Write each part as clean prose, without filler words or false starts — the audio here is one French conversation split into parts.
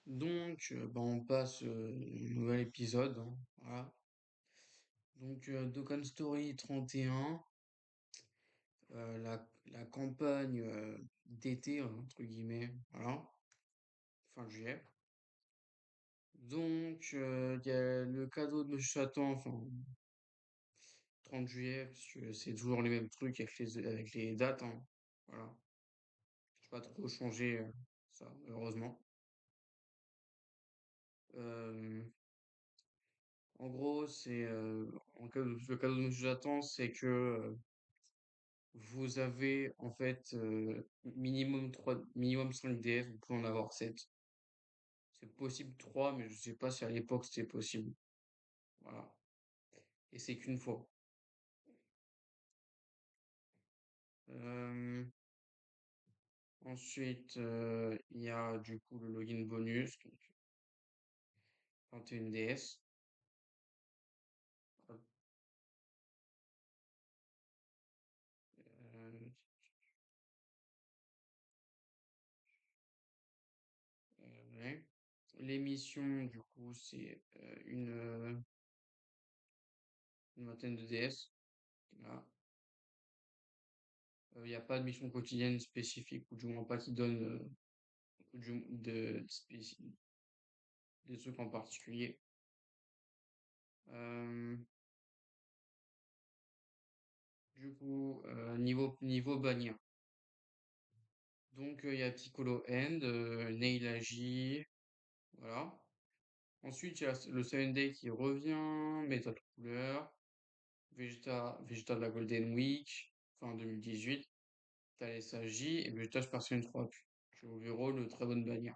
On passe au nouvel épisode, hein, voilà. Dokkan Story 31, la campagne d'été, entre guillemets, voilà, fin juillet. Il y a le cadeau de Monsieur Satan, enfin, 30 juillet, parce que c'est toujours les mêmes trucs avec les dates, hein, voilà. Je pas trop changé ça, heureusement. Euh, En gros, le cadeau de Monsieur Satan, c'est que vous avez en fait minimum 5 DF, vous pouvez en avoir 7. C'est possible 3, mais je sais pas si à l'époque c'était possible. Voilà. Et c'est qu'une fois. Euh, Ensuite, il y a du coup le login bonus, donc 21 DS. Hop, euh, ouais. L'émission, du coup, c'est une vingtaine de DS. Voilà. Il n'y a pas de mission quotidienne spécifique, ou du moins pas qui donne des trucs en particulier. Euh, niveau bannière. Il y a Piccolo End, Nail Agi, voilà. Ensuite, il y a le 7 Day qui revient, méthode couleur, Vegeta de la Golden Week, fin 2018, t'as les SAJ et Vegeta Super Saiyan 3, qui est au bureau de très bonne bannière.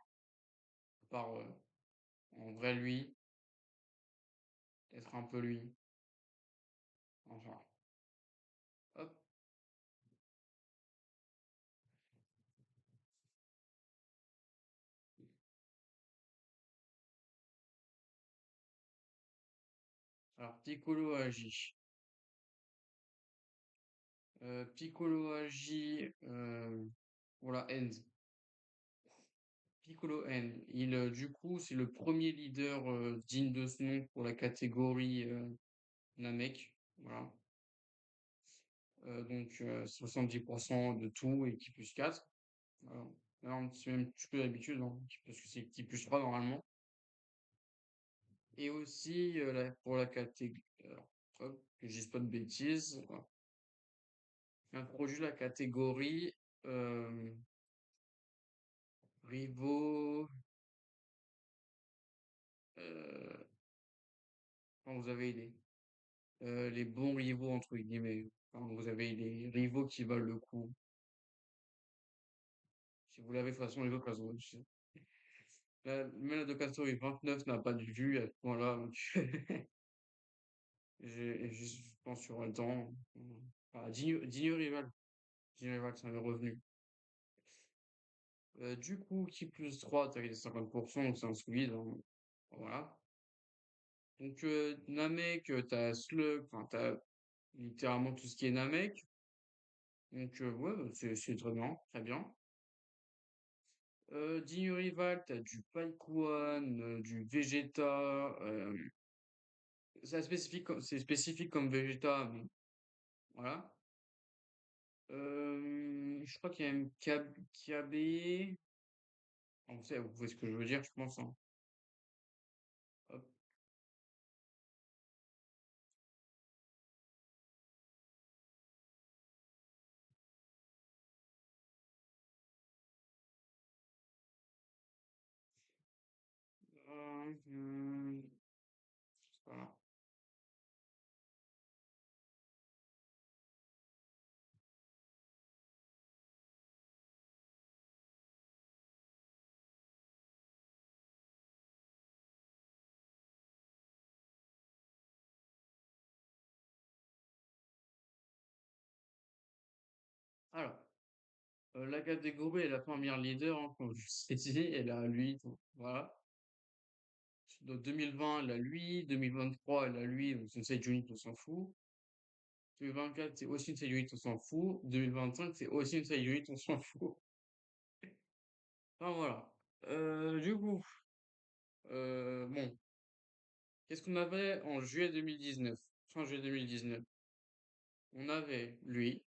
Par en vrai lui, être un peu lui. Enfin, hop. Alors, Piccolo Agi. Piccolo Agi pour la End. Piccolo N. Du coup, c'est le premier leader digne de ce nom pour la catégorie Namek. Voilà. 70% de tout et qui plus 4. Voilà. Alors, c'est même plus que d'habitude, hein, parce que c'est qui plus 3 normalement. Et aussi pour la catégorie. Que je dise pas de bêtises. Voilà. Introduit la catégorie euh, rivaux. Euh, quand vous avez les bons rivaux, entre guillemets. Quand vous avez les rivaux qui valent le coup. Si vous l'avez, de toute façon, les autres, elles ont réussi. Même la de Castory 29 n'a pas de vue à ce point-là. Donc je pense sur le temps. Ah, Digne Rival. Digne Rival, ça m'est revenu. Du coup, qui plus 3, t'as les 50%, donc c'est un solide, hein. Voilà. Namek, t'as Slug, enfin, t'as littéralement tout ce qui est Namek. Ouais, bah, c'est très bien, très bien. Digne Rival, t'as du Paikuan, du Vegeta. C'est spécifique comme Vegeta, mais voilà. Je crois qu'il y a un KB. Vous voyez ce que je veux dire, je pense, hein. Hop. Voilà. Alors, la catégorie est la première leader, hein, comme je vous ai dit, elle a lui, voilà. Donc 2020, elle a lui, 2023, elle a lui, donc c'est une side unit, on s'en fout. 2024, c'est aussi une side unit, on s'en fout. 2025, c'est aussi une side unit, on s'en fout. Enfin voilà. Du coup. Bon, qu'est-ce qu'on avait en juillet 2019? Fin juillet 2019. On avait lui,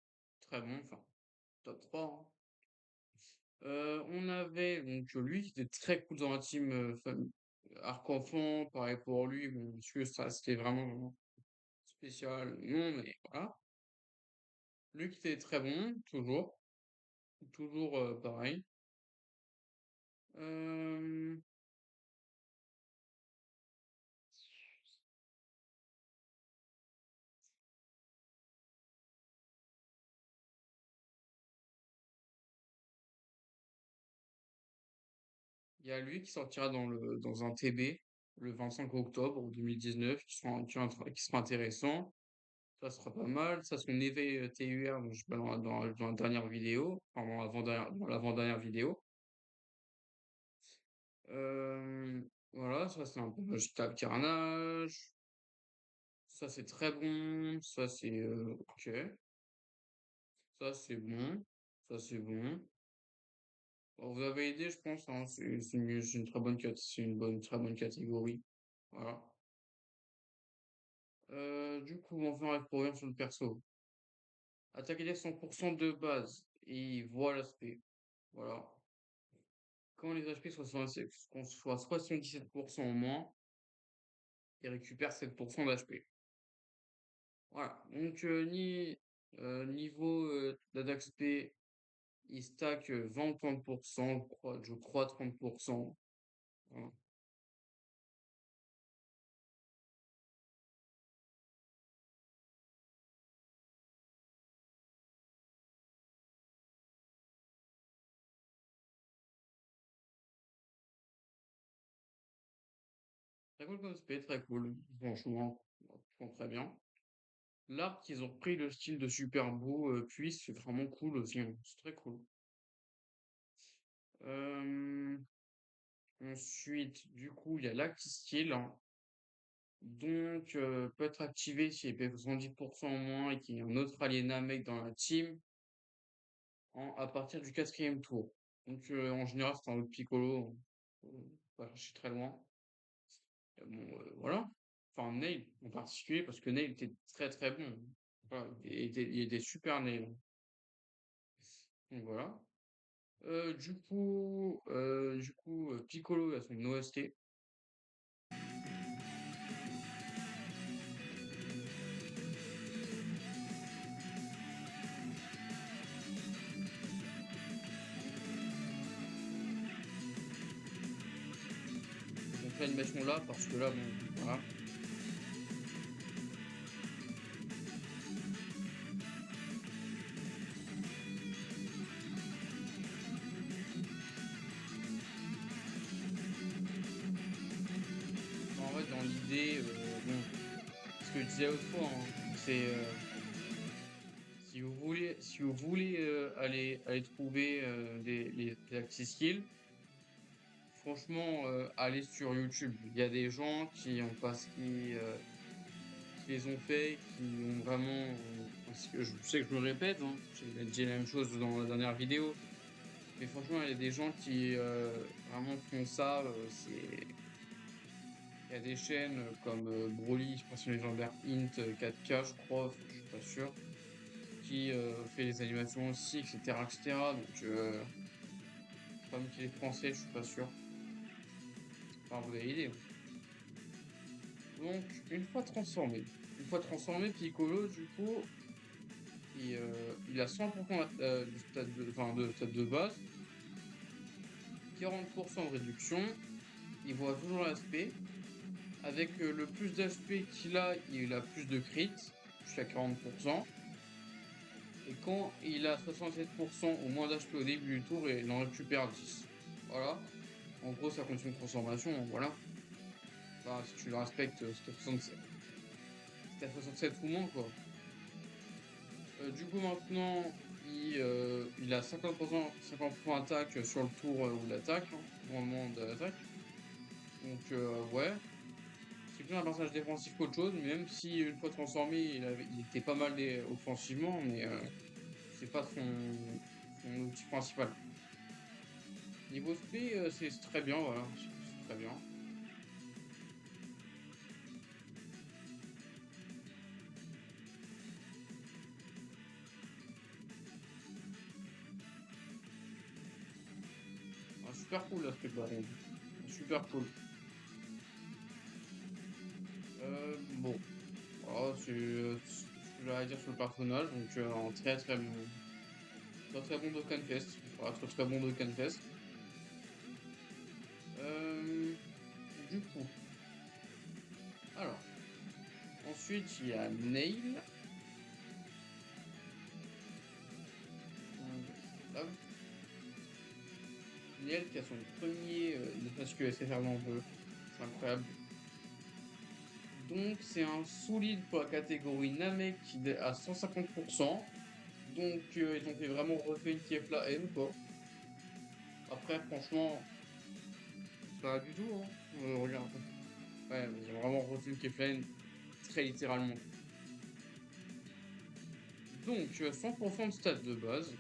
très bon, enfin, top 3, hein. On avait donc lui qui était très cool dans la team Arc-Enfant, pareil pour lui, bon, parce que ça c'était vraiment spécial, non, mais voilà. Lui qui était très bon, toujours pareil. Euh, Il y a lui qui sortira dans un TB le 25 octobre 2019, qui sera intéressant. Ça sera pas mal. Ça, son éveil TUR, dont je parle dans la dernière vidéo, enfin dans l'avant-dernière vidéo. Euh, voilà, ça c'est un peu végétal carnage. Ça c'est très bon. Ça c'est ok. Ça c'est bon. Ça c'est bon. Bon, vous avez aidé, je pense, hein, c'est une très bonne très bonne catégorie. Voilà. Du coup, on va revenir sur le perso. Attaquer 100% de base et voit l'aspect. Voilà. Quand les HP soient 77% en moins, il récupère 7% d'HP. Voilà. Donc, niveau d'ADAXP, il stack 20 ou 30%, je crois 30%. Voilà. Très cool comme SP, très cool. Franchement, très bien. L'arc qu'ils ont pris le style de Super Beau, puis c'est vraiment cool aussi, hein. C'est très cool. Euh, Ensuite, du coup, il y a l'Acti-Skill, hein. Donc, peut être activé s'il paie 70% en moins et qu'il y a un autre aliéna mec dans la team à partir du quatrième tour. Donc, en général, c'est un autre piccolo. Pas chercher très loin. Bon, voilà. Enfin, Nail en particulier, parce que Nail était très très bon. Voilà, il était super Nail. Donc, voilà. Piccolo a son OST. Donc l'animation là, parce que là, bon, voilà. En vrai, dans l'idée, bon, ce que je disais autrefois, hein, c'est si vous voulez aller trouver des axes skills, franchement, allez sur YouTube. Il y a des gens qui les ont fait, qui ont vraiment. Parce que je sais que je me répète, hein, j'ai dit la même chose dans la dernière vidéo. Mais franchement, il y a des gens qui vraiment font ça. Il y a des chaînes comme Broly, Expression légendaire Int 4K, je crois, je suis pas sûr, qui fait les animations aussi, etc., etc. Donc, comme qu'il est français, je suis pas sûr. Enfin, vous avez l'idée. Donc, une fois transformé, Piccolo, du coup, il a 100% de base, 40% de réduction, il voit toujours l'aspect. Avec le plus d'HP qu'il a, il a plus de crit, jusqu'à 40%. Et quand il a 67% ou moins d'HP au début du tour, il en récupère 10. Voilà. En gros, ça continue une transformation, voilà. Enfin, si tu le respectes, c'était à 67 ou moins, quoi. Du coup, maintenant, il a 50% attaque sur le tour où il attaque, hein, rendement de l'attaque. Donc, ouais. C'est plus un personnage défensif qu'autre chose, même si une fois transformé, il était pas mal offensivement, mais c'est pas son outil principal. Niveau SP, c'est très bien, voilà, c'est très bien. super cool l'aspect par contre. Super cool. Bon, voilà, c'est ce que j'avais à dire sur le personnage, donc un très bon Dokkanfest. Voilà, très très bon Dokkanfest. Euh, du coup, alors, ensuite il y a Nail. Là, Nail qui a son premier ne serait-ce que SFR dans le jeu. C'est incroyable. Donc c'est un solide pour la catégorie Namek qui est à 150%. Donc ils ont fait vraiment refait une Kef la haine quoi. Après franchement, pas du tout hein. Regarde. Ouais, mais ils ont vraiment refait une Kef la haine très littéralement. Donc 100% de stats de base.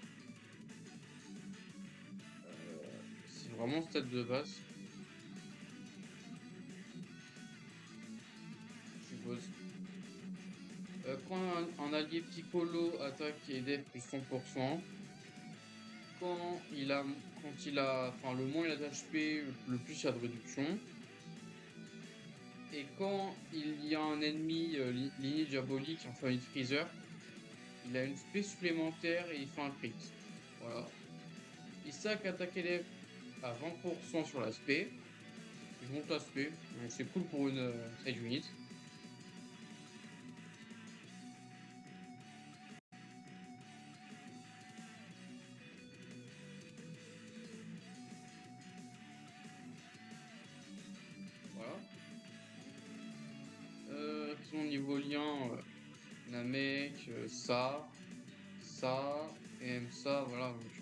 C'est vraiment stats de base, je suppose. Quand un allié Piccolo attaque et def plus 100%, quand il a, enfin le moins il a d'HP, le plus il y a de réduction. Et quand il y a un ennemi lignée diabolique, enfin une Freezer, il a une spé supplémentaire et il fait un crit. Voilà. Il sac attaquer les à 20% sur la spé. Je monte la spé, donc c'est cool pour une side unit. Voilà. Sinon niveau lien, Namek, ça, et même ça, voilà. Donc,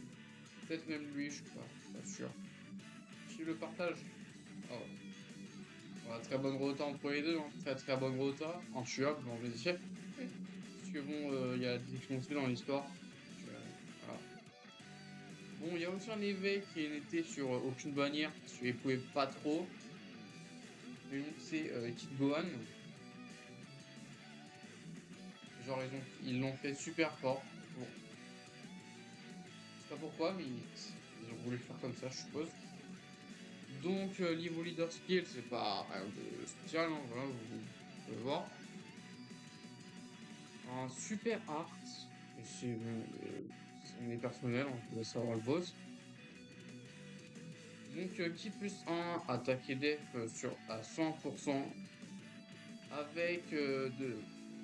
peut-être même lui, je suis pas sûr. Si le partage. Ah ouais. Voilà, très bonne rota entre les deux, hein. Très très bonne rota, intuable, on va dire. Parce que bon, il y a des exposés dans l'histoire. Donc, voilà. Bon, il y a aussi un éveil qui était sur aucune bannière, parce qu'il pouvait pas trop. Mais donc c'est Kid Gohan. Genre ils l'ont fait super fort. Bon, je sais pas pourquoi, mais ils ont voulu le faire comme ça, je suppose. Donc niveau leader skill, c'est pas rien de spécial, hein, voilà, vous pouvez voir. Un super art, et c'est bon, on est personnel, on peut savoir le boss. Donc qui plus 1, attaque et def à 100%, avec,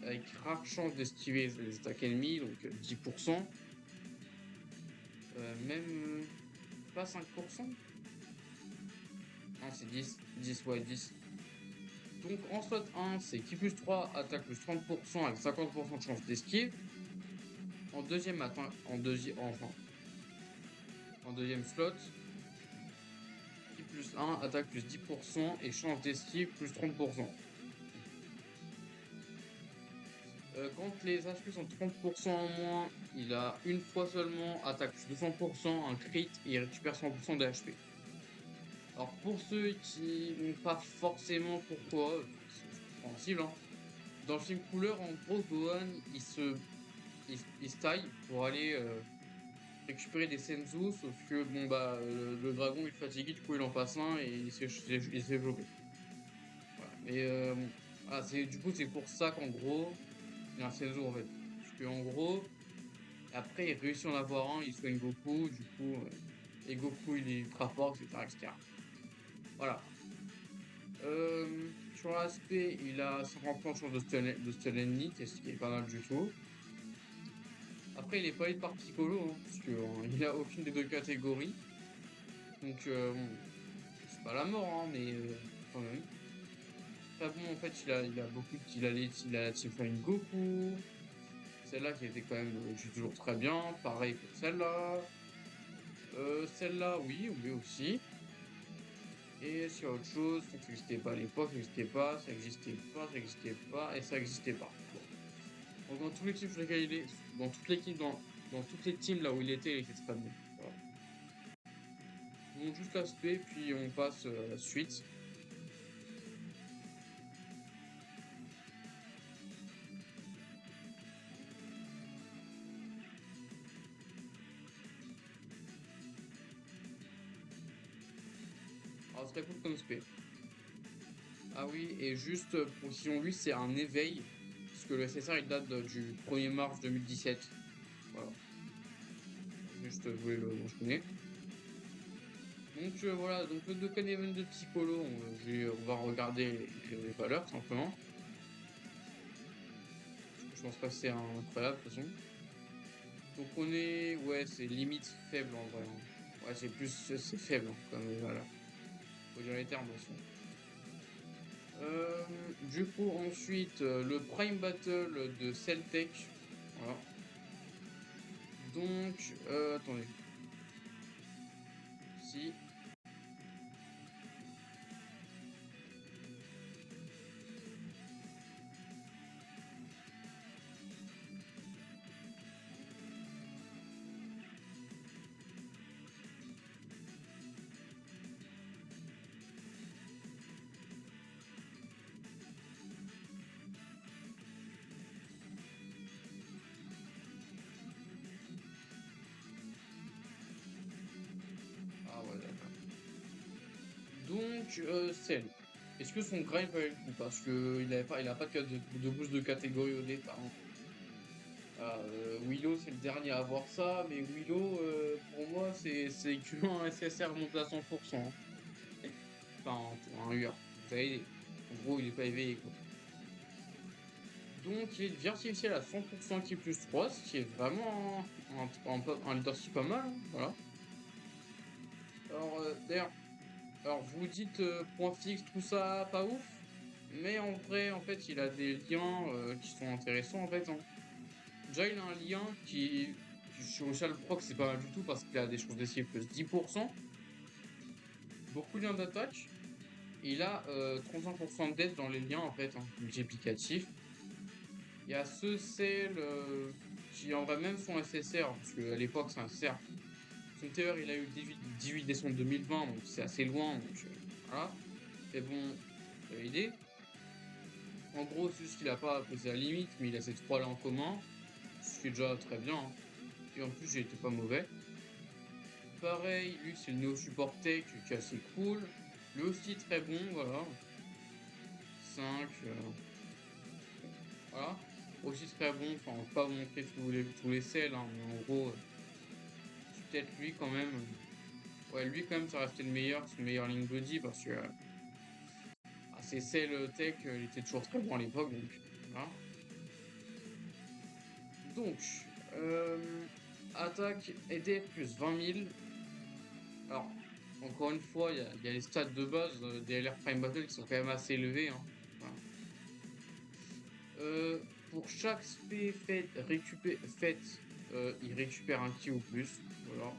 avec rare chance d'esquiver les attaques ennemies, donc 10%, même pas 5%. Non, c'est 10 ouais, 10. Donc en slot 1, c'est qui plus 3, attaque plus 30% avec 50% de chance d'esquive. En deuxième, en deuxième slot, qui plus 1, attaque plus 10% et chance d'esquive plus 30%. Quand les HP sont 30% en moins, il a une fois seulement attaque plus 200%, un crit et il récupère 100% de HP. Alors pour ceux qui n'ont pas forcément pourquoi, c'est compréhensible, hein. Dans le film Couleur, en gros, Gohan, il se taille pour aller récupérer des Senzu, sauf que bon bah le dragon il est fatigué, du coup il en passe un et il s'est bloqué. Voilà. Mais bon, ah, du coup c'est pour ça qu'en gros, il y a un Senzu en fait. Parce que en gros, après il réussit à en avoir un, il soigne Goku, du coup, et Goku il est ultra fort, etc. etc. Voilà. Sur l'aspect, il a 50% de chance de stun ennemi, ce qui est pas mal du tout. Après, il est pas aidé par Piccolo, hein, parce que, il a aucune des deux catégories. Donc, bon, c'est pas la mort, hein, mais quand même. Après, bon, en fait, il a la Team Flying Goku. Celle-là qui était quand même toujours très bien. Pareil pour celle-là. Celle-là, oui, oui aussi. Et s'il y a autre chose, ça n'existait pas à l'époque, ça n'existait pas, ça n'existait pas, ça n'existait pas, et ça n'existait pas. Bon. Donc, dans tous les teams sur lesquels il est, dans toutes les teams là où il était très bon. Voilà. Donc, juste l'aspect, puis on passe à la suite. Alors, très cool comme spé. Ah oui, et juste pour précision, lui, c'est un éveil, parce que le SSR, il date du 1er mars 2017. Voilà, juste, je voulais le mentionner. Donc voilà, donc le Dokkan Event de Piccolo, on va regarder les valeurs, simplement. Je pense pas que c'est incroyable, de toute façon. Donc on est, ouais, c'est limite faible en vrai, hein. Ouais, c'est faible, hein, comme valeur. Faut dire les termes, de toute façon. Du coup, ensuite, le Prime Battle de Celtech. Voilà. Donc, attendez. Si. Ah ouais, d'accord. Donc, Cell. Est-ce que son grind valait le coup? Parce que il a pas de boost de catégorie au départ, hein. Ah, Willow, c'est le dernier à avoir ça, mais Willow, pour moi, c'est qu'un SSR monté à 100%, hein. Enfin, pour un UR. Vous savez, en gros, il est pas éveillé, quoi. Donc, il est diversifié à 100% qui est plus 3, ce qui est vraiment un leadership pas mal, hein, voilà. Alors, d'ailleurs, alors vous dites point fixe, tout ça, pas ouf, mais en vrai, en fait, il a des liens qui sont intéressants, en fait, hein. Déjà, il a un lien qui sur Shell Proc, c'est pas mal du tout parce qu'il a des choses d'esquive plus 10%, beaucoup de liens d'attaque, et il a 35% de death dans les liens, en fait, hein, multiplicatifs. Il y a ce cell qui en vrai même son SSR, parce qu'à l'époque c'est un SSR. Son TR il a eu 18 décembre 2020, donc c'est assez loin, donc voilà. Mais bon, ça va aider. En gros, c'est juste qu'il a pas posé la limite, mais il a ces trois là en commun, ce qui est déjà très bien, hein. Et en plus, j'ai été pas mauvais. Pareil, lui c'est le Neo Support Tech qui est assez cool. Lui aussi très bon, voilà. 5, voilà. Aussi très bon, enfin, on va pas vous montrer tous les cells, hein, mais en gros, c'est peut-être lui quand même. Ouais, lui quand même, ça restait le meilleur, son meilleur Link Buddy, parce que ses cells tech, il était toujours très bon à l'époque, donc voilà. Donc, attaque et DF plus 20 000. Alors, encore une fois, il y a les stats de base des LR Prime Battle qui sont quand même assez élevés, hein. Voilà. Pour chaque spé fait, il récupère un ki ou plus. Voilà.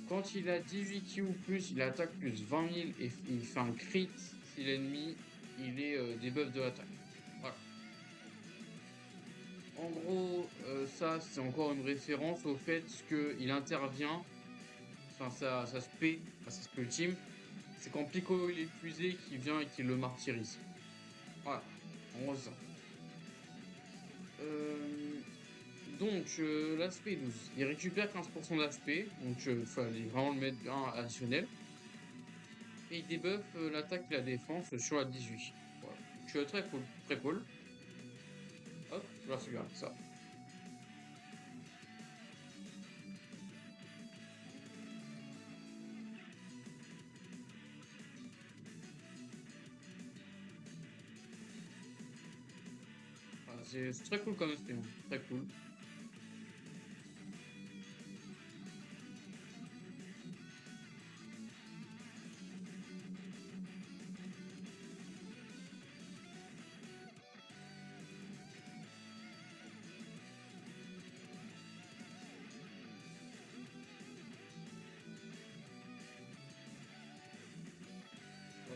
Quand il a 18 ki ou plus, il attaque plus 20 000 et il fait un crit si l'ennemi il est debuff de l'attaque. Voilà. En gros, ça c'est encore une référence au fait qu'il intervient, enfin ça se paie, enfin ça se peut ultime, c'est quand Piccolo il est épuisé qui vient et qui le martyrise. Voilà, en gros c'est ça. Euh, donc l'aspect 12, il récupère 15% d'aspect, donc il fallait vraiment le mettre bien additionnel. Et il débuff l'attaque et la défense sur la 18. Voilà. Donc très cool, très cool. Hop, je vais regarder ça. Enfin, c'est très cool comme aspect, hein. Très cool.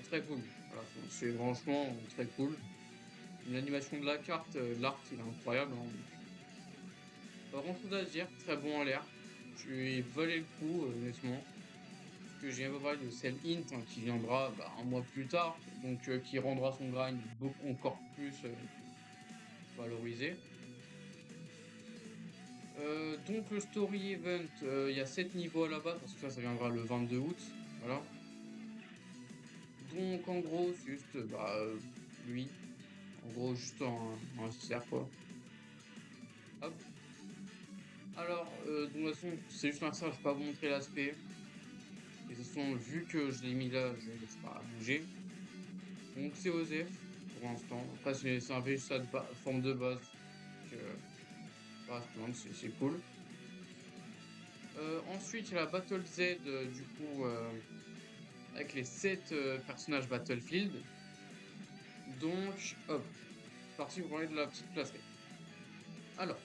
Très cool. Voilà, c'est franchement très cool. L'animation de la carte, l'art, il est incroyable, hein. Pas grand chose à dire, très bon en l'air. Tu valais le coup, honnêtement. Parce que j'ai un peu parlé de Cell Int hein, qui viendra bah, un mois plus tard, donc qui rendra son grind beaucoup encore plus valorisé. Donc le story event, il y a 7 niveaux à la base, parce que ça viendra le 22 août. Voilà. Donc en gros, c'est juste, lui. En gros, juste un SSR, quoi. Hop. Alors, de toute façon, c'est juste un SSR, je vais pas vous montrer l'aspect. Et de toute façon, vu que je l'ai mis là, je ne sais pas bouger. Donc c'est OSEF pour l'instant. Après, c'est un VSA de forme de base. Donc, pas à se plaindre, c'est cool. Ensuite, il y a la Battle Z, du coup, avec les 7 personnages Battlefield. Donc, hop, c'est parti pour parler de la petite placerie. Alors,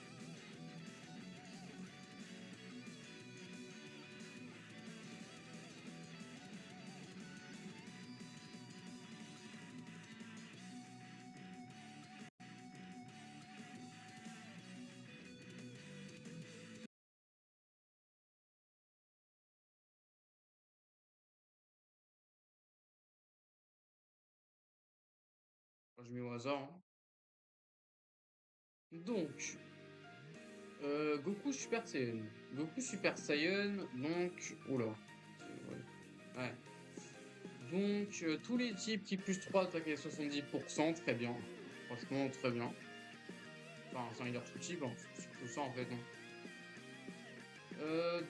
je mets au hasard, hein. Donc, Goku Super Saiyan. Goku Super Saiyan, donc, oula. Ouais. Ouais. Donc, tous les types qui plus 3 attaquent à 70%, très bien. Franchement, très bien. Enfin, sans dire tout type, hein, c'est tout ça en fait, hein.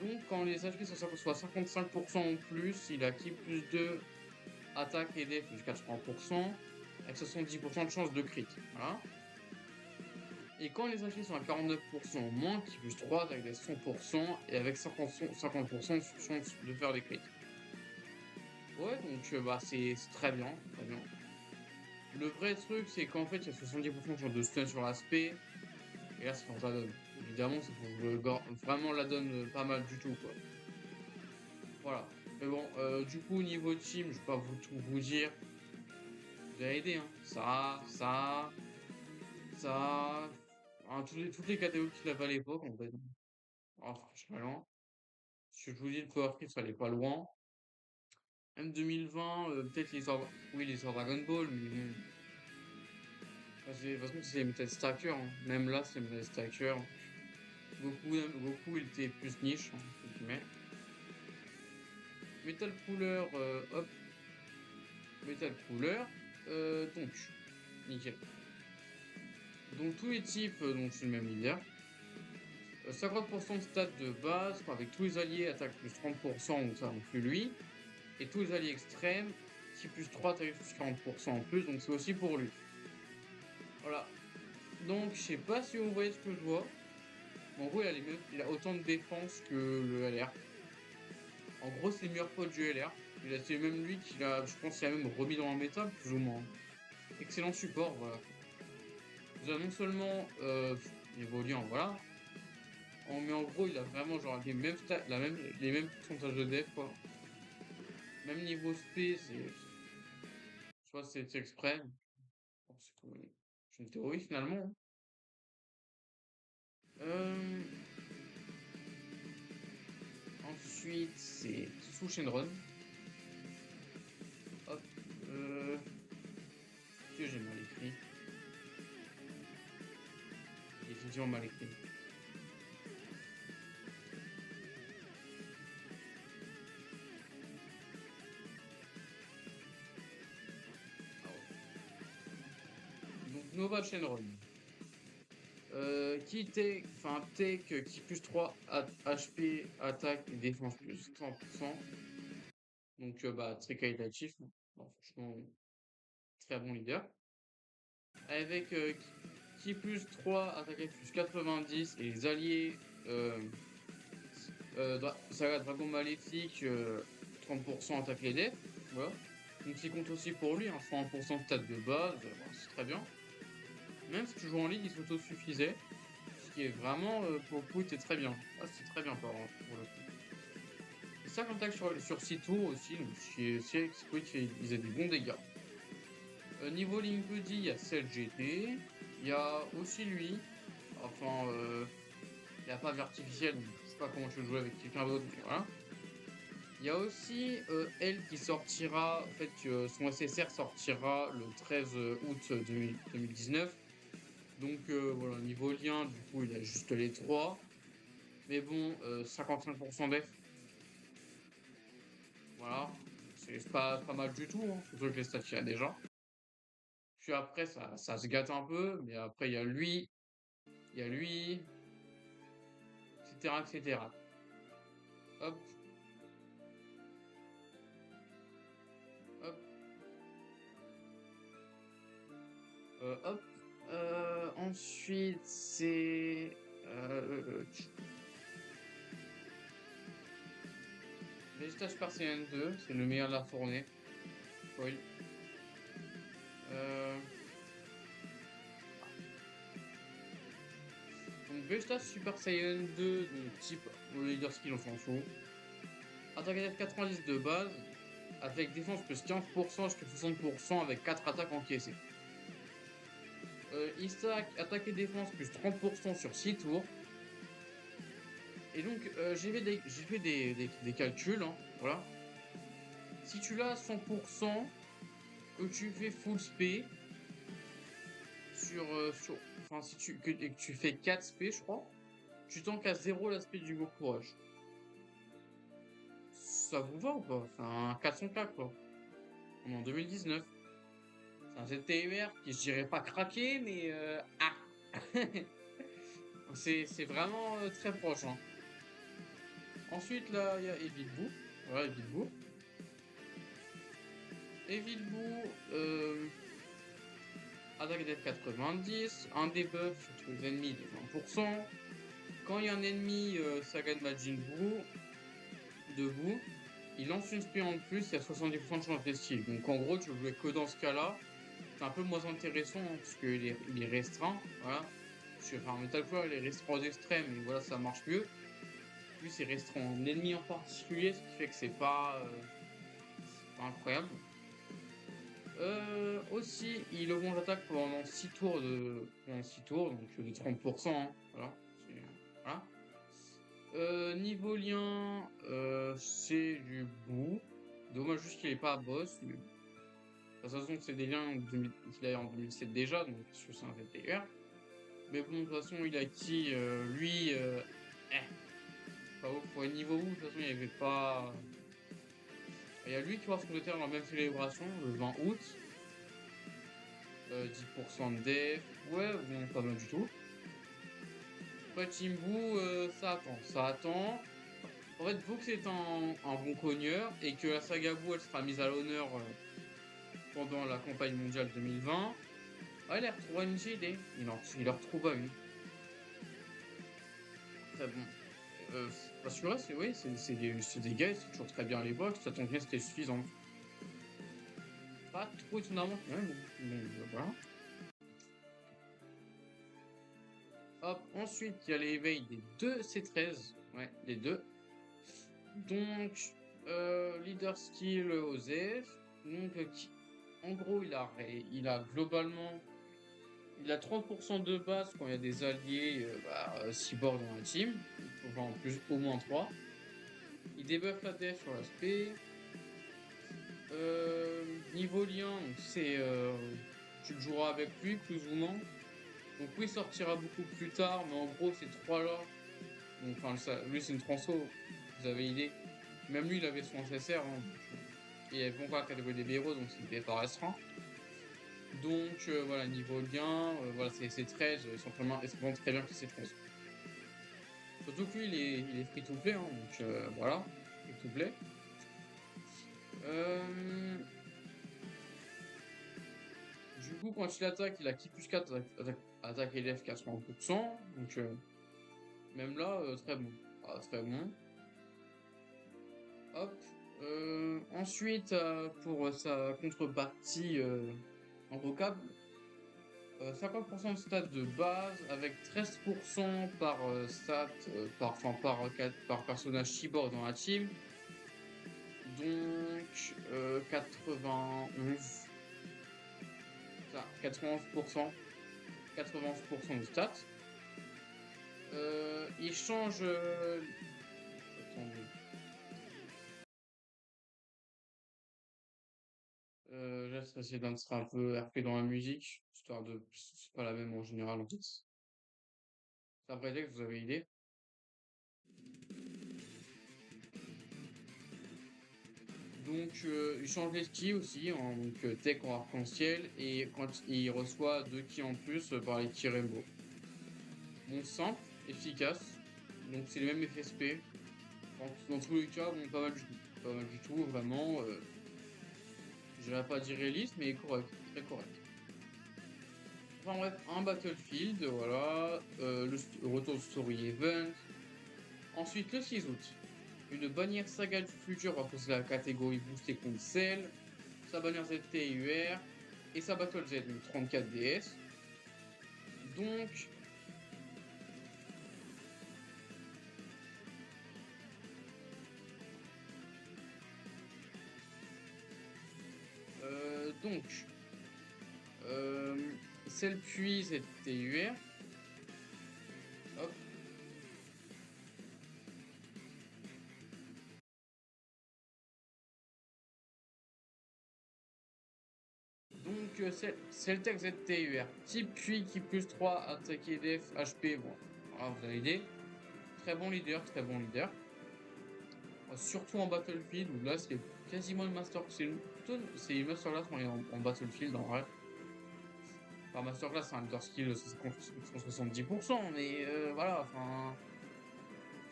Donc, quand les HP sont soit 55% en plus, il a qui plus 2 attaque et def jusqu'à 30%, avec 70% de chance de crit. Voilà. Et quand les HP sont à 49% en moins, qui plus 3 avec des 100% et avec 50% de chance de faire des crits. Ouais, donc bah c'est très bien, très bien. Le vrai truc, c'est qu'en fait, il y a 70% de chance de stun sur l'aspect, et là, ça change la donne. Évidemment, ça change vraiment la donne pas mal du tout, quoi. Voilà. Mais bon, du coup, niveau team, je vais pas tout vous dire. Vous avez aidé, hein. Ça, hein, toutes les catégories qu'il avait à l'époque, en fait. Ah, franchement, si je vous dis le Power Trip, ça allait pas loin. Même 2020, peut-être oui, l'histoire Dragon Ball, mais bon. De toute façon, c'est Metal Stacker, hein. Même là, c'est Metal Stacker. Goku, il était plus niche, hein, entre guillemets. Metal Cooler, hop, Metal Cooler. Donc, nickel. Donc, tous les types, donc c'est le même leader. 50% de stats de base, avec tous les alliés, attaque plus 30%, donc ça inclut lui. Et tous les alliés extrêmes, qui plus 3, attaque plus 40% en plus, donc c'est aussi pour lui. Voilà. Donc, je sais pas si vous voyez ce que je vois. En gros, il a autant de défense que le LR. En gros, c'est le meilleur pote du LR. C'est même lui qui l'a, je pense, qu'il a même remis dans un métal, plus ou moins. Excellent support, voilà. Déjà, non seulement évoluant, voilà. Mais en gros, il a vraiment genre les mêmes stats, les mêmes pourcentages de def, quoi. Même niveau SP, je vois, c'est exprès. Bon, c'est une théorie finalement, hein. Euh, Ensuite, c'est sous Shenron. Hop. Que j'ai mal écrit. J'ai effectivement mal écrit. Ah ouais. Donc Nova Shenron. Enfin tech, qui plus 3 HP, attaque et défense plus 100%. Donc bah très qualitatif, hein. Bon, franchement, très bon leader. Avec qui plus 3, attaque plus 90 et les alliés Saga Dragon Maléfique, 30% attaque les def. Voilà. Donc il compte aussi pour lui, hein, 100% de stats de base, bon, c'est très bien. Même si tu joues en ligne, il s'autosuffisait. Ce qui est vraiment, pour le coup, était très bien. Ah, c'est très bien pour le coup. Et ça contact sur 6 tours aussi, donc c'est cool qu'ils aient des bons dégâts. Niveau Link Buddy, il y a Cell GT, il y a aussi lui, enfin, il n'y a pas artificiel, donc je sais pas comment tu veux jouer avec quelqu'un d'autre, mais voilà. Il y a aussi elle qui sortira, en fait, son SSR sortira le 13 août 2019. Donc voilà, niveau lien, du coup, il a juste les 3. Mais bon, 55% def. Voilà, c'est pas mal du tout, hein, surtout que les stats qu'il y a déjà. Puis après ça se gâte un peu, mais après il y a lui, et cetera, et cetera. Hop, hop, hop. Ensuite c'est, Vegeta Super Saiyan 2, c'est le meilleur de la fournée. Spoil. Heu, donc Vegeta Super Saiyan 2, donc type Leader Skill, on s'en fout. Attaque à 90 de base, avec défense plus 15% jusqu'à 60% avec 4 attaques encaissées. Il stack attaque et défense plus 30% sur 6 tours. Et donc, j'ai fait des calculs, hein, voilà. Si tu l'as à 100%, que tu fais full spé enfin, et que tu fais 4 spé, je crois, tu tanques à 0 l'aspect du Goku Rush. Ça vous va ou pas? Enfin, 400K, quoi. On est en 2019. C'est un ZTER qui, je dirais pas craqué, mais c'est vraiment très proche, hein. Ensuite, là, il y a Evil Boo. Voilà, Evil Boo. Evil Boo, attaque def 90, un debuff sur tous les ennemis de 20%. Quand il y a un ennemi Saga de Majin Buu debout, il lance une spé en plus, il y a 70% de chance d'esquive. Donc en gros, tu veux jouer que dans ce cas-là. C'est un peu moins intéressant, hein, parce il est restreint. Voilà. Enfin, Metal Floor, il est restreint aux extrêmes, et voilà, ça marche mieux. Lui, c'est restreint en ennemi en particulier, ce qui fait que c'est pas incroyable. Aussi, il augmente l'attaque pendant 6 tours pendant 6 tours, donc de 30%, hein, voilà. Voilà. Niveau lien, c'est du bout. Dommage juste qu'il est pas à boss, mais de toute façon, c'est des liens qu'il a en 2007 déjà, donc c'est un ZTR. Mais bon, de toute façon, il a acquis, lui, pas ouf. Pour les niveaux où, de toute façon, il n'y avait pas. Il y a lui qui va se compléter dans la même célébration, le 20 août. 10% de def. Ouais, bon, pas mal du tout. Après, Timbu, ça attend. Ça attend. En fait, Vox est un bon cogneur et que la saga Buu, elle sera mise à l'honneur pendant la campagne mondiale 2020. Ah, il a retrouvé une idée. Il en retrouva une. Très bon. Parce que là, oui, c'est des gars, c'est toujours très bien à l'époque. Ça tombe bien, c'était suffisant. Pas trop étonnamment quand même. Voilà. Hop, ensuite, il y a l'éveil des deux C13. Ouais, les deux. Donc, leader skill OZEF. Donc, en gros, il a globalement. Il a 30% de base quand il y a des alliés cyborg dans la team. Enfin, en plus, au moins 3. Il débuffe la def sur l'aspect. Niveau lien, tu le joueras avec lui, plus ou moins. Donc oui, il sortira beaucoup plus tard, mais en gros, ces trois-là. Donc, enfin, lui, c'est une transfo, vous avez idée. Même lui, il avait son SSR, hein, il avait pas encore la catégorie des héros, donc c'était pas restreint. Donc voilà, niveau lien, voilà, c'est 13, ils sont vraiment très bien que c'est 13. Surtout que lui, il est free to play, hein, donc voilà, free to play. Du coup, quand il attaque, il a qui plus 4, attaque élève 80%. Donc, même là, très bon. Ah, très bon. Hop. Ensuite, pour sa contrepartie en vocable, 50% de stats de base avec 13% par stat, par personnage cyborg dans la team. Donc, 91. Ça, 91%. 91% de stats. Il change. Attendez. Là, essayer d'inscrire un peu RP dans la musique, histoire de. C'est pas la même en général en fait. C'est un prétexte, vous avez idée. Donc, il change les skis aussi, en donc, tech en arc-en-ciel, et quand il reçoit 2 ki en plus par les ki rainbow. Bon, simple, efficace, donc c'est le même FSP. Dans tous les cas, bon, pas mal du tout. Pas mal du tout, vraiment. Je dirais pas dire réaliste, mais correct, très correct. Enfin bref, un Battlefield, voilà. Le retour de Story Event. Ensuite, le 6 août. Une bannière Saga du futur à cause de la catégorie boostée contre Cell. Sa bannière ZTUR. Et sa Battle Z, donc 34 DS. Donc, donc, Cell puis ZTUR. Hop. Donc, Celtec ZTUR. Type puis qui plus 3, attaque EDF, HP. Bon, voilà, vous avez l'idée. Très bon leader, très bon leader. Surtout en Battlefield, où là, c'est quasiment une master. C'est une masterclass en Battlefield, en vrai. Enfin, masterclass, c'est un leader skill 170%, mais voilà, enfin.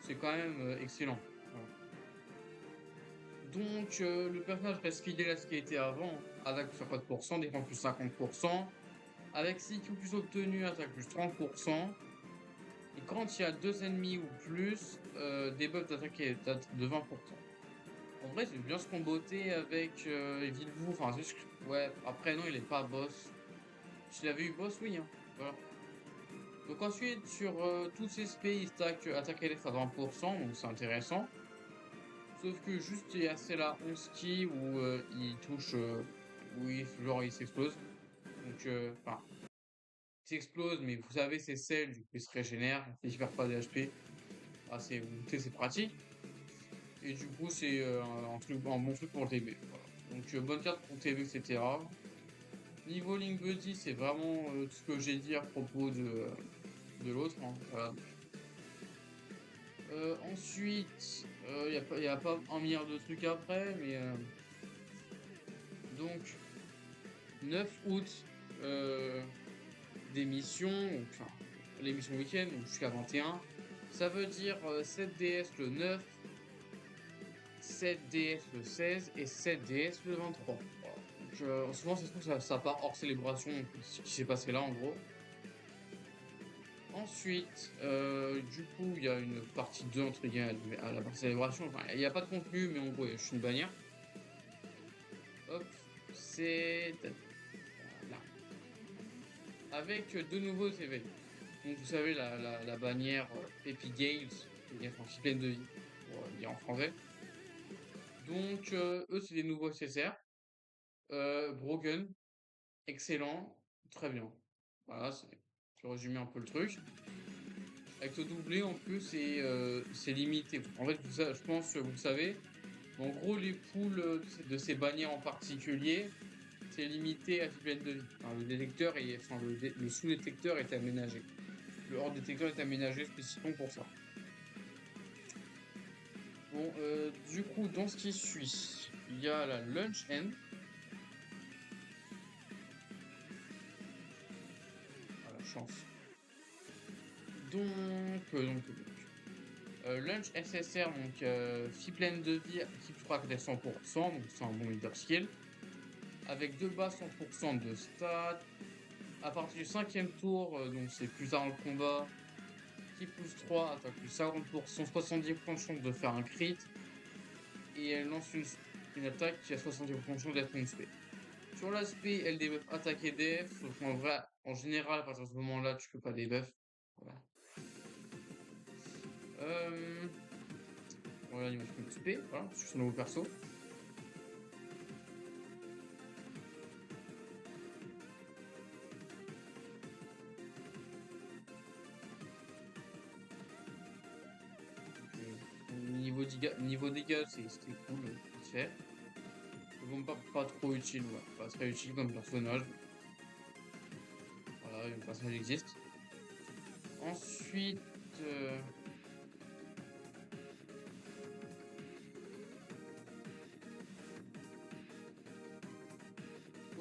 C'est quand même excellent. Voilà. Donc, le personnage reste fidèle à ce qui était avant. Attaque plus 50%, défense plus 50%. Avec CQ plus obtenu, attaque plus 30%. Et quand il y a 2 ennemis ou plus, debuff d'attaque de 20%. En vrai, c'est bien se comboter avec Villevou. Enfin, c'est juste ouais, après, non, il est pas boss. S'il avait eu boss, oui. Hein. Voilà. Donc, ensuite, sur tous ces spés, il stack attaque LF à 20%, donc c'est intéressant. Sauf que juste, il y a celle-là 11 ki où il touche, où il s'explose. Donc, enfin, il s'explose, mais vous savez, c'est celle, du coup, il se régénère, il perd pas de HP. Ah, c'est pratique. Et du coup, c'est un bon truc pour le TB. Voilà. Donc, bonne carte pour TB, etc. Niveau Link Buddy, c'est vraiment tout ce que j'ai dit à propos de l'autre. Hein. Voilà. Ensuite, il n'y a pas un milliard de trucs après, mais donc 9 août, des missions, enfin les missions week-end, donc jusqu'à 21. Ça veut dire 7 DS le 9, 7 DS le 16 et 7 DS le 23. Voilà. Donc, souvent, ça se trouve, ça part hors célébration, ce qui s'est passé là en gros. Ensuite, du coup, il y a une partie 2 entre guillemets à la partie célébration. Enfin, il n'y a pas de contenu, mais en gros, il y a juste une bannière. Hop, c'est là. Avec de nouveaux événements. Donc, vous savez, la bannière Epic Games, qui est pleine de vie, pour dire en français. Donc, eux, c'est des nouveaux SSR. Broken, excellent, très bien. Voilà, c'est résumé un peu le truc. Avec le doublé, en plus, c'est limité. En fait, je pense que vous le savez. En gros, les poules de ces bannières en particulier, c'est limité à pleine de vie. Enfin, le détecteur et enfin, le sous-détecteur est aménagé. Le hors-détecteur est aménagé spécifiquement pour ça. Bon, du coup, dans ce qui suit, il y a la Lunch End. Ah, la chance. Lunch SSR, donc fille pleine de vie, équipe 3 à 100%, donc c'est un bon leader skill. Avec 2 bas 100% de stats. À partir du 5ème tour, donc c'est plus tard dans le combat, qui plus 3, attaque plus 50%, 70% de chance de faire un crit. Et elle lance une attaque qui a 70% de chance d'être une spé. Sur l'aspect, elle debuff attaque et def, sauf qu'en vrai, en général, à partir de ce moment-là, tu peux pas debuff. Voilà. Voilà, niveau XP, voilà, sur son nouveau perso. Niveau dégâts, c'était cool, vite fait. Mais bon, pas trop utile, ouais. Pas très utile comme personnage. Voilà, le personnage existe. Ensuite,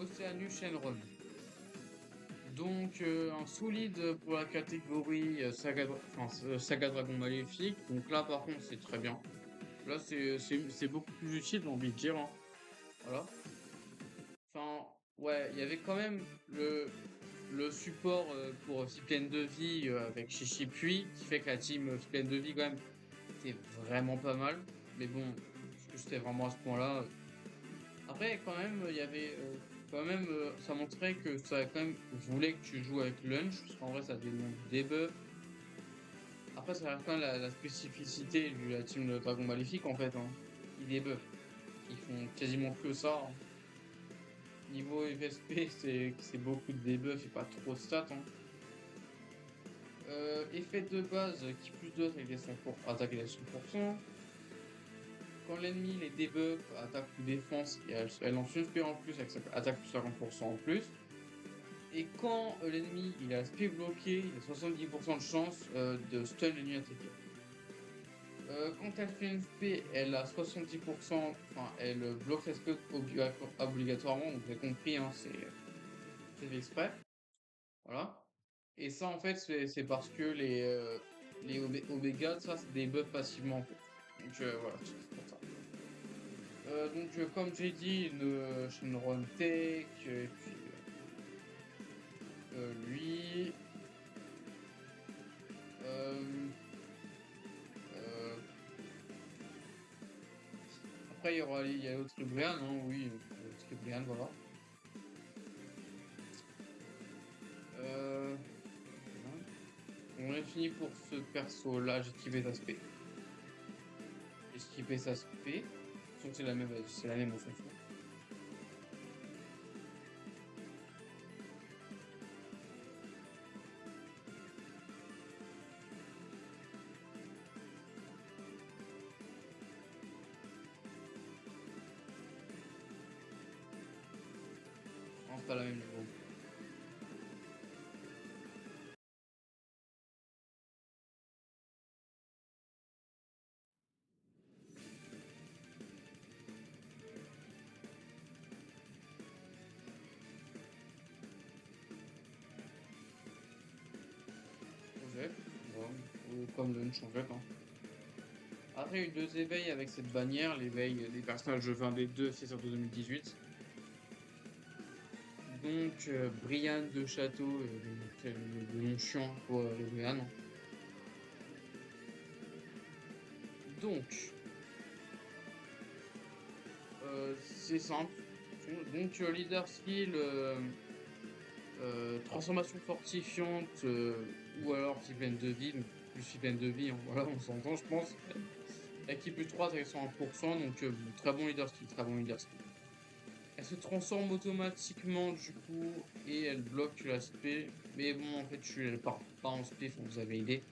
Oceanus Shenron. Donc, un solide pour la catégorie Saga Dragon Maléfique. Donc là, par contre, c'est très bien. Là, c'est beaucoup plus utile, j'ai envie de dire, hein. Voilà. Enfin, ouais, il y avait quand même le support pour Cyclène de Vie avec Chichi Puy, qui fait que la team Cyclène de Vie, quand même, était vraiment pas mal. Mais bon, est-ce que c'était vraiment à ce point-là? Après, quand même, il y avait quand même, ça montrait que ça quand même voulait que tu joues avec Lunch, parce qu'en vrai, ça demande des buffs. Après, ça reste quand même la spécificité de la team de Dragon Maléfique, en fait, hein. Ils débuffent. Ils font quasiment que ça, hein. Niveau FSP, c'est beaucoup de debuffs et pas trop de stats, hein. Effet de base, qui plus d'autres avec des 100 pour attaquer les 100%. Quand l'ennemi les debuff, attaque ou défense, et elle lance une spé en plus avec sa attaque plus 50% en plus. Et quand l'ennemi il a spé bloqué, il a 70% de chance de stun l'ennemi attaqué. Quand elle fait une spé, elle a 70%, enfin elle bloque la spé obligatoirement, donc vous avez compris, hein, c'est fait exprès. Voilà. Et ça, en fait, c'est parce que les Omega, ça, c'est des buffs passivement, en fait. Donc, voilà, c'est pour ça. Donc, comme j'ai dit, une Shenron Tech, et puis lui. Euh, euh, Après, il y a l'autre Brian, hein, oui, l'autre Brian, voilà. Euh, voilà. On a fini pour ce perso-là, j'ai skippé sa spé. J'ai skippé sa spé. Donc, c'est la même, on s'en fout. Non, c'est pas la même niveau. Joseph, bon, ou comme Lunch en fait, hein. Après, il y a eu deux éveils avec cette bannière, l'éveil des personnages de 20 des deux, c'est surtout 2018. Donc, Brian de Château, le nom chiant pour les Brian. Donc, c'est simple. Donc, leader skill, transformation fortifiante, ou alors pleine de vie, donc plus pleine de vie, hein, voilà, on s'entend, je pense. Qui plus 3 avec 100%, donc très bon leader skill, très bon leader skill. Elle se transforme automatiquement du coup et elle bloque l'aspect. Mais bon, en fait, elle part pas en spé, vous avez idée.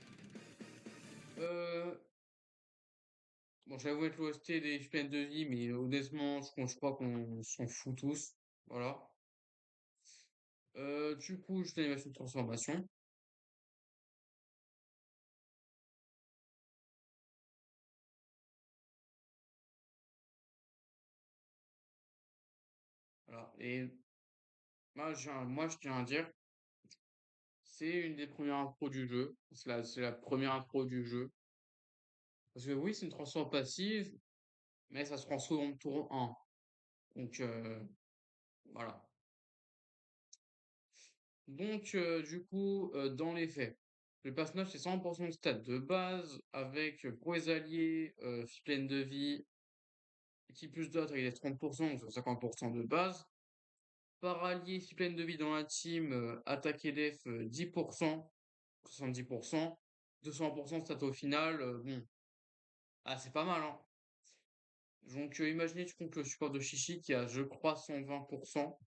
Euh, bon, j'avoue être l'OST des peines de vie, mais honnêtement, je crois qu'on s'en fout tous. Voilà. Du coup, je fais l'animation de transformation. Voilà. Et moi, je tiens à dire, c'est une des premières intros du jeu. C'est la première intro du jeu. Parce que oui, c'est une transformation passive, mais ça se transforme en tour 1. Donc, voilà. Donc, du coup, dans les faits, le personnage c'est 100% de stats de base, avec pour les alliés, pleine de vie, qui plus d'autres, il est 30%, donc sur 50% de base. Par allié, si pleine de vie dans la team, attaque et def, 10%, 70%, 200% de stats au final, bon, ah, c'est pas mal, hein. Donc, imaginez, tu comptes le support de Chichi qui a, je crois, 120%,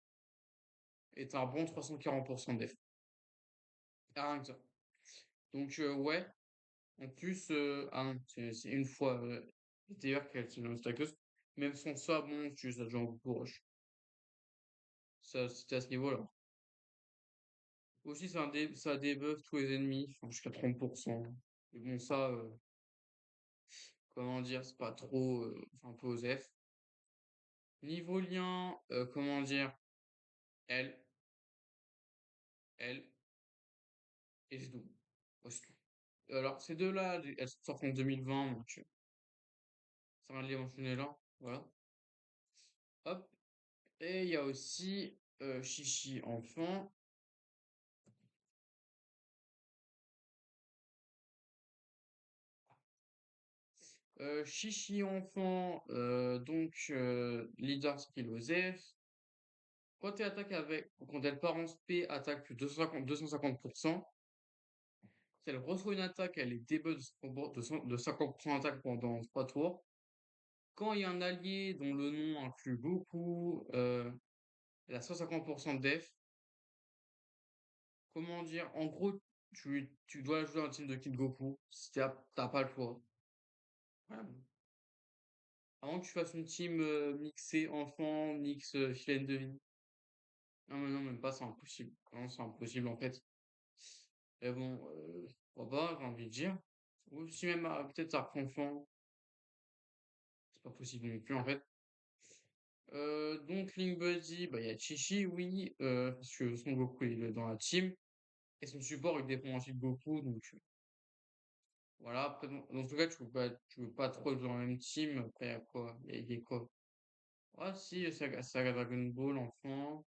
et t'as un bon 340% de def. Ah, rien que ça. Donc, ouais. En plus, ah non, c'est une fois d'ailleurs qu'elle se lance tacleuse. Même sans ça, bon, tu ça joue en coup rush. Ça, c'était à ce niveau-là. Aussi, ça debuff tous les ennemis, enfin, jusqu'à 30%. Mais bon, ça, comment dire, c'est pas trop, enfin, un peu osef. Niveau lien, comment dire? elle, elle, et c'est tout. Ouais, c'est tout. Alors, ces deux-là, elles sortent en 2020, donc ça va les mentionner là. Voilà. Hop. Et il y a aussi Chichi Enfant. Chichi Enfant, leader skill OSEF. Quand elle attaque avec, quand elle part en SP, attaque 250%. Si elle reçoit une attaque, elle est debug de 50% d'attaque pendant 3 tours. Quand il y a un allié dont le nom inclut beaucoup, elle a 150% de def. Comment dire? En gros, tu dois jouer un team de Kid Goku. Si t'as pas le choix. Voilà. Avant que tu fasses une team mixée enfant, mix filaine de vie. Non, mais non, même pas, c'est impossible. Non, c'est impossible en fait. Mais bon, pourquoi pas, j'ai envie de dire. Ou si même peut-être ça reprend enfant, c'est pas possible non plus en fait. Donc Link Buddy, bah il y a Chichi, oui, parce que Son Goku il est dans la team. Et son support il dépend aussi de Goku, donc voilà. Après, dans tout cas, tu veux pas trop jouer dans la même team. Après, il y a quoi? Il y a quoi? Ah si, Saga Dragon Ball, enfant.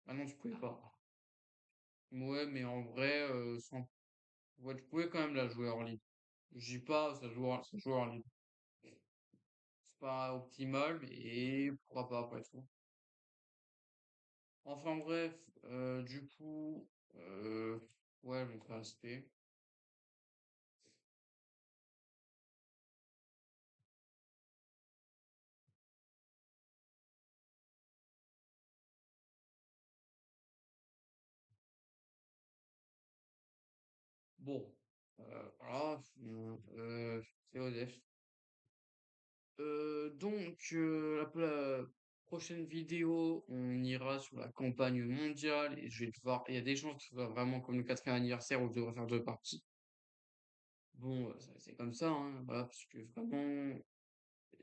Ah non, tu pouvais pas. Ouais, mais en vrai, ouais, tu pouvais quand même la jouer en ligne. Je dis pas, ça joue en ligne. C'est pas optimal, mais pourquoi pas après tout. Enfin bref, du coup, ouais, mon respect. Bon, voilà, c'est ODF. La prochaine vidéo, on ira sur la campagne mondiale et je vais te voir. Il y a des chances que ce soit vraiment comme le quatrième anniversaire où je devrais faire deux parties. Bon, c'est comme ça, hein, voilà, parce que vraiment.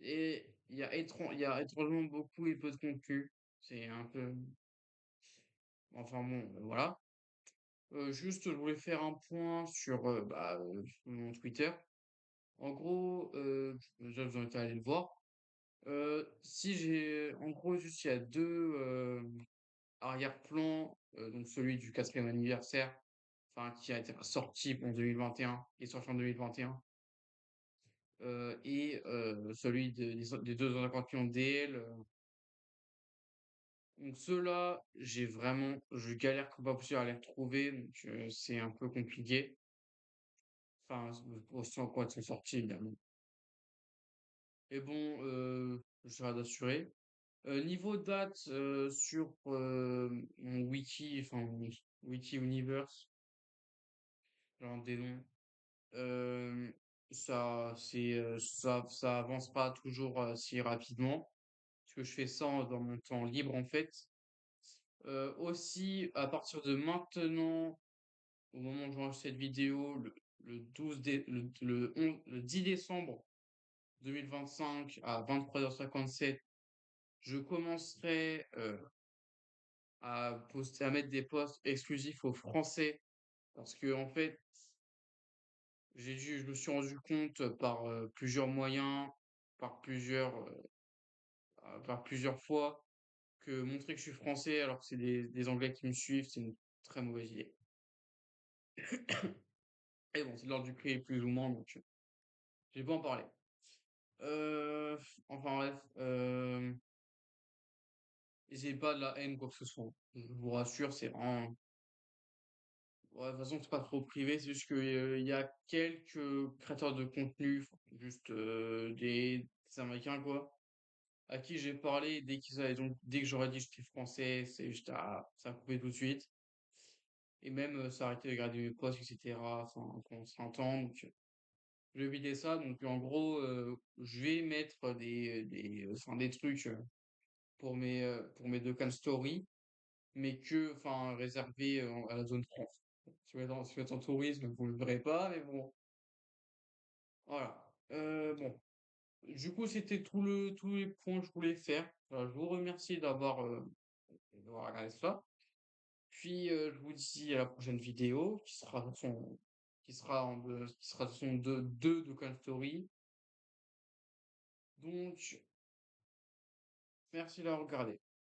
Et il y a étrangement beaucoup et peu de contenu. C'est un peu. Enfin bon, voilà. Juste, je voulais faire un point sur mon Twitter. En gros, déjà, vous invite à aller le voir. Si j'ai, en gros, juste, il y a deux arrière-plans, donc celui du quatrième anniversaire, enfin, qui a été sorti en 2021, qui est sorti en 2021, celui des deux anciens champions DL. Donc ceux-là, je galère comme pas possible à les retrouver, donc c'est un peu compliqué. Enfin, aussi en quoi ils sont sortis, évidemment. Et bon, je vais d'assurer. Niveau date, sur mon wiki, enfin mon wiki universe, genre des noms, euh, ça avance pas toujours si rapidement, parce que je fais ça dans mon temps libre en fait. Aussi, à partir de maintenant, au moment où j'enregistre cette vidéo, le le 10 décembre 2025 à 23h57, je commencerai à mettre des posts exclusifs aux Français parce que en fait, je me suis rendu compte par plusieurs moyens, par par plusieurs fois, que montrer que je suis français alors que c'est des Anglais qui me suivent, c'est une très mauvaise idée. Et bon, c'est de l'ordre du prix plus ou moins, donc je vais pas en parler. Euh, enfin bref, essayez pas de la haine, quoi que ce soit. Je vous rassure, c'est vraiment. Ouais, de toute façon, c'est pas trop privé, c'est juste que, il y a quelques créateurs de contenu, juste des Américains, quoi, à qui j'ai parlé dès que j'aurais dit que j'étais français, c'est juste ça a coupé tout de suite. Et même ça a arrêté de regarder mes posts, etc. Enfin, qu'on s'entend. Donc, je vais éviter ça. Donc, en gros, je vais mettre enfin, des trucs pour mes deux can story, mais enfin, réservés à la zone France. Si vous êtes en tourisme, vous ne le verrez pas, mais bon, voilà. Bon, du coup, c'était tous les points que je voulais faire. Je vous remercie d'avoir regardé ça. Puis, je vous dis à la prochaine vidéo qui sera de son 2 de Call Story. Donc, merci d'avoir regardé.